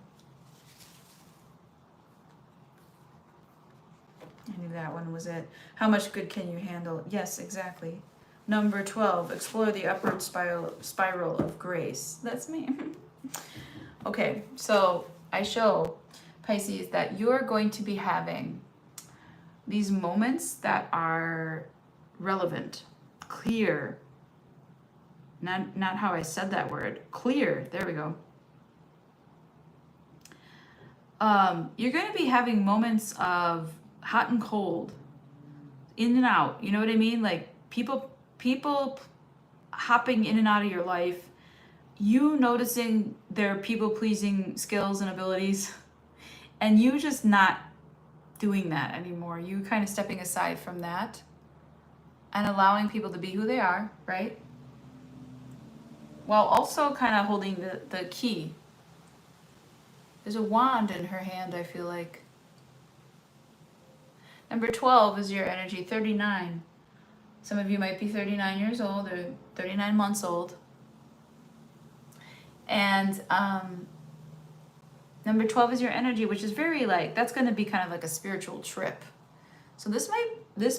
I knew that one was it. How much good can you handle? Yes, exactly. Number 12, explore the upward spiral of grace. That's me. Okay, so I show Pisces that you're going to be having these moments that are relevant, clear. Not how I said that word. Clear. There we go. You're going to be having moments of hot and cold, in and out. You know what I mean? Like people hopping in and out of your life, you noticing their people-pleasing skills and abilities, and you just not doing that anymore. You kind of stepping aside from that and allowing people to be who they are, right? While also kind of holding the key. There's a wand in her hand, I feel like. Number 12 is your energy, 39. Some of you might be 39 years old or 39 months old. And number 12 is your energy, which is very like, that's going to be kind of like a spiritual trip. So this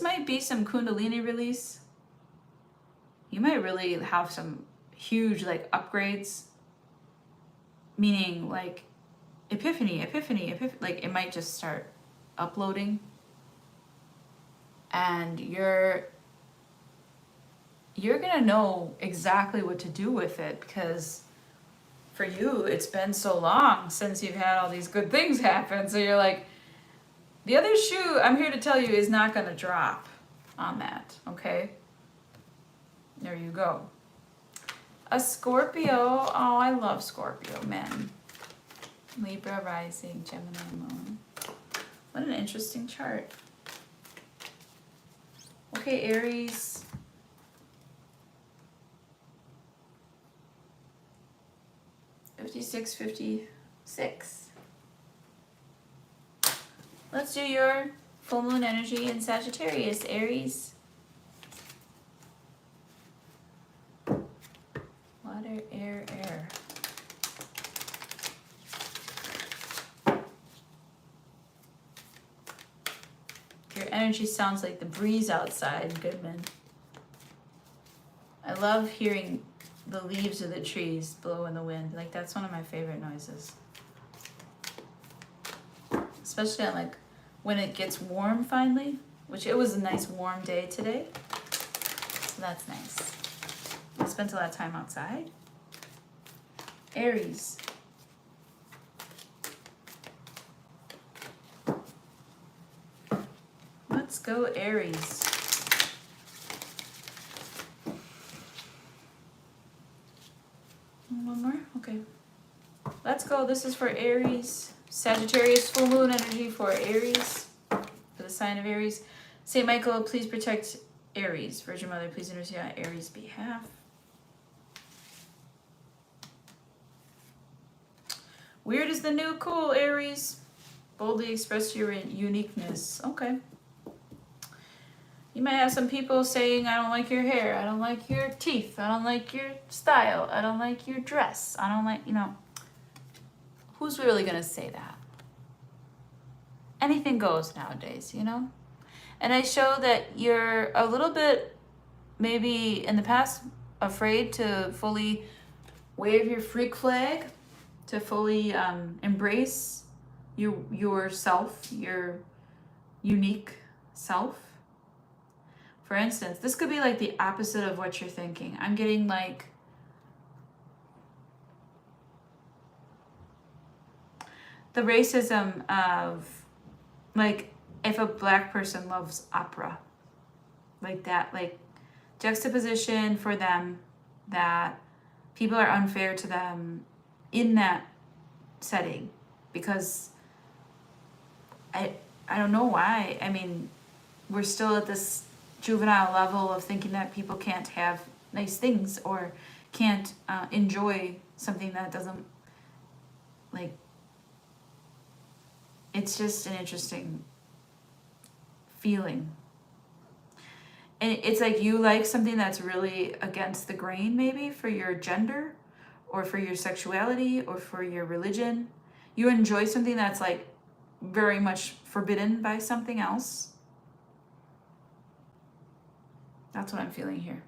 might be some Kundalini release. You might really have some huge like upgrades, meaning like epiphany, like it might just start uploading, and you're gonna know exactly what to do with it, because for you it's been so long since you've had all these good things happen. So you're like, the other shoe, I'm here to tell you, is not gonna drop on that. Okay, there you go. A Scorpio. Oh, I love Scorpio men. Libra rising, Gemini moon. What an interesting chart. Okay, Aries. $56.56. Let's do your full moon energy in Sagittarius, Aries. Water, air, air. Your energy sounds like the breeze outside, Goodman. I love hearing the leaves of the trees blow in the wind. Like, that's one of my favorite noises. Especially on like when it gets warm finally, which it was a nice warm day today. So that's nice. I spent a lot of time outside. Aries. Let's go, Aries. One more? Okay. Let's go. This is for Aries. Sagittarius full moon energy for Aries. For the sign of Aries. Saint Michael, please protect Aries. Virgin Mother, please intercede on Aries' behalf. Weird is the new cool, Aries. Boldly express your uniqueness. Okay. You might have some people saying, I don't like your hair, I don't like your teeth, I don't like your style, I don't like your dress, I don't like, you know. Who's really gonna say that? Anything goes nowadays, you know? And I show that you're a little bit, maybe in the past, afraid to fully wave your freak flag, to fully embrace yourself, your unique self. For instance, this could be like the opposite of what you're thinking. I'm getting like the racism of like if a black person loves opera, like that, like juxtaposition for them that people are unfair to them in that setting, because I don't know why. I mean, we're still at this juvenile level of thinking that people can't have nice things or can't enjoy something that doesn't, like, it's just an interesting feeling. And it's like you like something that's really against the grain, maybe for your gender or for your sexuality or for your religion. You enjoy something that's like very much forbidden by something else. That's what I'm feeling here.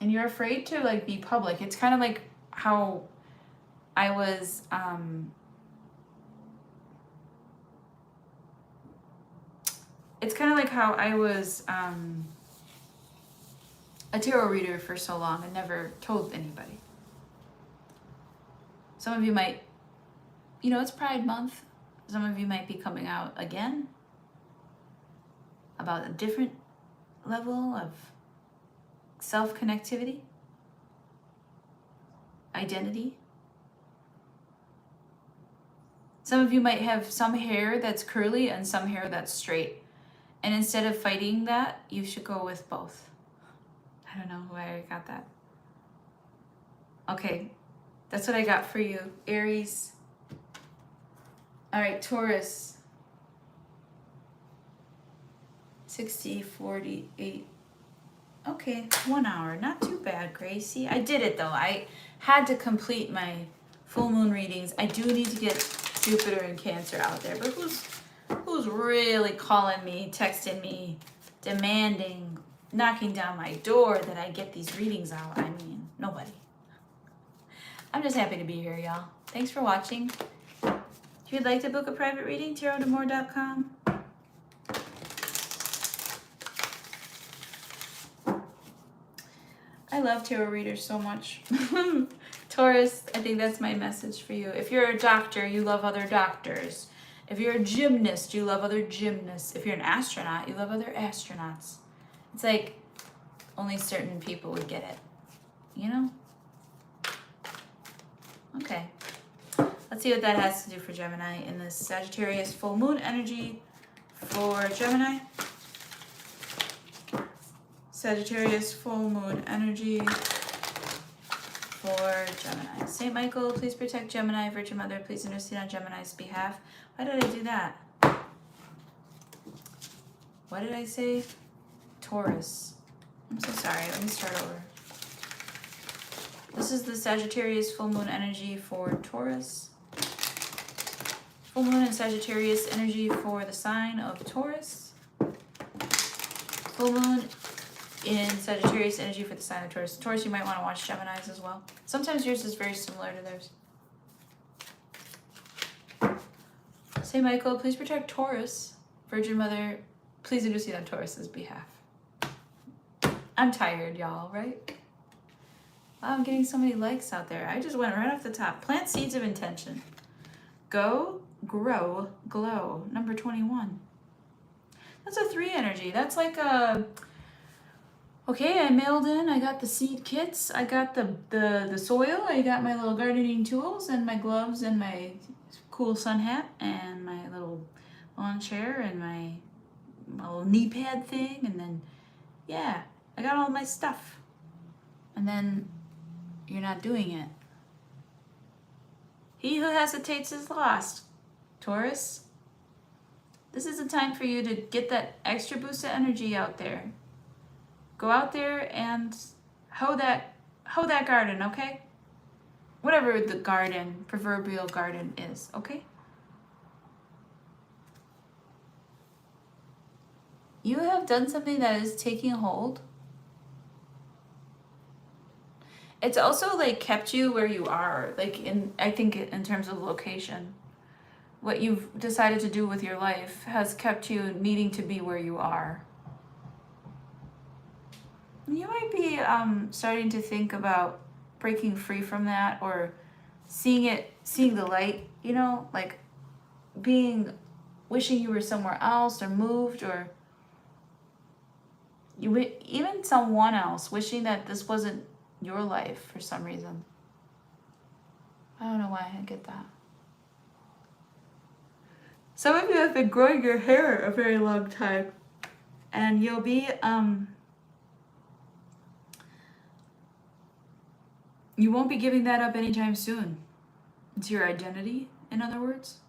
And you're afraid to like be public. It's kind of like how I was it's kind of like how I was a tarot reader for so long and never told anybody. Some of you might, you know, it's Pride Month. Some of you might be coming out again about a different level of self-connectivity, identity. Some of you might have some hair that's curly and some hair that's straight. And instead of fighting that, you should go with both. I don't know where I got that. Okay, that's what I got for you, Aries. All right, Taurus. 60, 48. Okay, 1 hour. Not too bad, Gracie. I did it though. I had to complete my full moon readings. I do need to get Jupiter and Cancer out there, but who's really calling me, texting me, demanding, knocking down my door that I get these readings out? I mean, nobody. I'm just happy to be here, y'all. Thanks for watching. If you'd like to book a private reading, tarotdamore.com. I love tarot readers so much. Taurus, I think that's my message for you. If you're a doctor, you love other doctors. If you're a gymnast, you love other gymnasts. If you're an astronaut, you love other astronauts. It's like only certain people would get it, you know? Okay. Let's see what that has to do for Gemini in this Sagittarius full moon energy for Gemini. Sagittarius full moon energy for Gemini. Saint Michael, please protect Gemini. Virgin Mother, please intercede on Gemini's behalf. Why did I do that? What did I say? Taurus. I'm so sorry. Let me start over. This is the Sagittarius full moon energy for Taurus. Full moon and Sagittarius energy for the sign of Taurus. Full moon in Sagittarius energy for the sign of Taurus. Taurus, you might want to watch Gemini's as well. Sometimes yours is very similar to theirs. Saint Michael, please protect Taurus. Virgin Mother, please intercede on Taurus's behalf. I'm tired, y'all, right? Wow, I'm getting so many likes out there. I just went right off the top. Plant seeds of intention. Go, grow, glow. Number 21. That's a 3 energy. That's like a... Okay, I mailed in. I got the seed kits. I got the soil. I got my little gardening tools and my gloves and my cool sun hat and my little lawn chair and my little knee pad thing. And then, yeah, I got all my stuff. And then you're not doing it. He who hesitates is lost. Taurus, this is the time for you to get that extra boost of energy out there. Go out there and hoe that garden, okay? Whatever the garden, proverbial garden is, okay? You have done something that is taking hold. It's also like kept you where you are, like I think in terms of location. What you've decided to do with your life has kept you needing to be where you are. You might be starting to think about breaking free from that, or seeing the light, you know, like wishing you were somewhere else or moved, or even someone else wishing that this wasn't your life for some reason. I don't know why I get that. Some of you have been growing your hair a very long time, and you'll be you won't be giving that up anytime soon. It's your identity, in other words.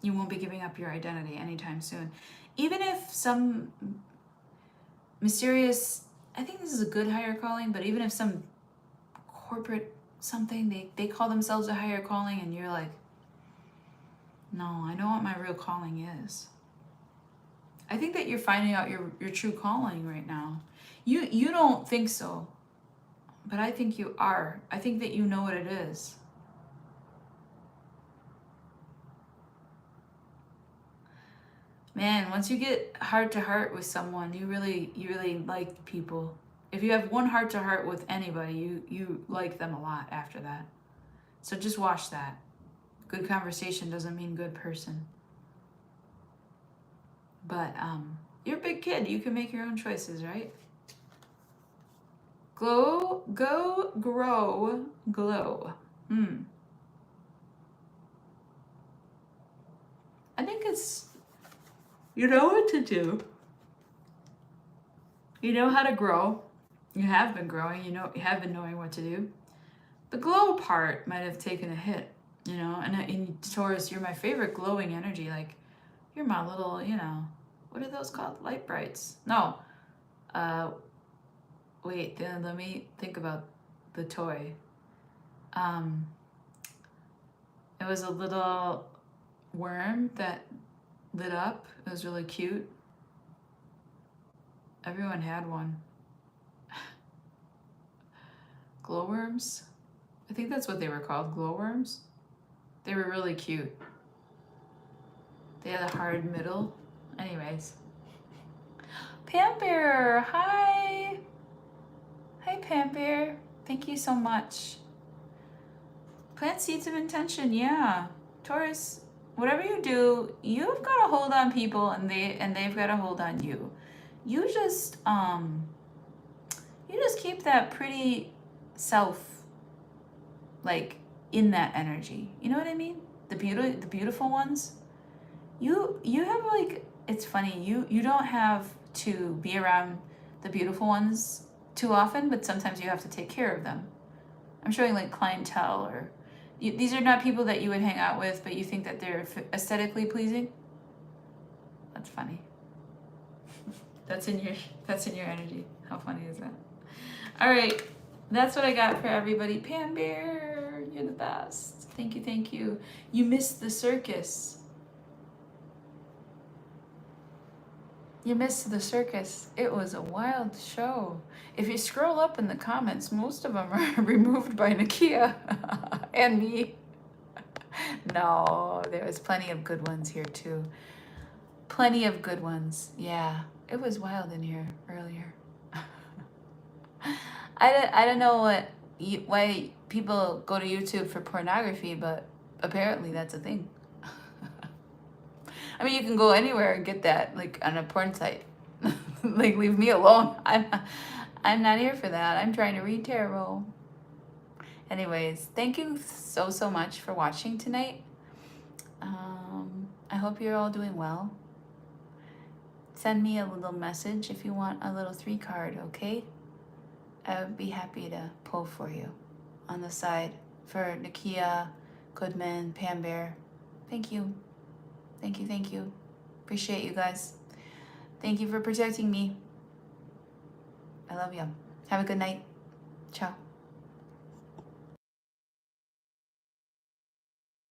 You won't be giving up your identity anytime soon. Even if some mysterious, I think this is a good higher calling, but even if some corporate something, they call themselves a higher calling, and you're like, no, I know what my real calling is. I think that you're finding out your true calling right now. You don't think so. But I think you are. I think that you know what it is. Man, once you get heart to heart with someone, you really like people. If you have one heart to heart with anybody, you like them a lot after that. So just watch that. Good conversation doesn't mean good person. But you're a big kid. You can make your own choices, right? Go, grow, glow. I think it's, you know what to do. You know how to grow. You have been growing. You have been knowing what to do. The glow part might have taken a hit, you know. And in Taurus, you're my favorite glowing energy. Like, you're my little, you know, what are those called? Light brights. No. Wait, then let me think about the toy. It was a little worm that lit up. It was really cute. Everyone had one. Glowworms? I think that's what they were called, glowworms. They were really cute. They had a hard middle. Anyways. Pam Bear, hi. Hi, Pam Bear. Thank you so much. Plant seeds of intention, yeah. Taurus, whatever you do, you've got to hold on people and they've got to hold on you. You just keep that pretty self, like, in that energy. You know what I mean? The beautiful ones. You have, like, it's funny, you don't have to be around the beautiful ones too often, but sometimes you have to take care of them. I'm showing, like, clientele, or these are not people that you would hang out with, but you think that they're aesthetically pleasing. That's funny. That's in your energy. How funny is that? All right, that's what I got for everybody. Pam Bear, you're the best. Thank you. You missed the circus. You missed the circus. It was a wild show. If you scroll up in the comments, most of them are removed by Nakia and me. No, there was plenty of good ones here too. Plenty of good ones. Yeah, it was wild in here earlier. I don't know why people go to YouTube for pornography, but apparently that's a thing. I mean, you can go anywhere and get that, like, on a porn site. Like, leave me alone. I'm not here for that. I'm trying to read tarot. Anyways, thank you so much for watching tonight. I hope you're all doing well. Send me a little message if you want a little 3 card, okay? I would be happy to pull for you on the side for Nakia, Goodman, Pam Bear. Thank you. Thank you. Appreciate you guys. Thank you for protecting me. I love you. Have a good night. Ciao.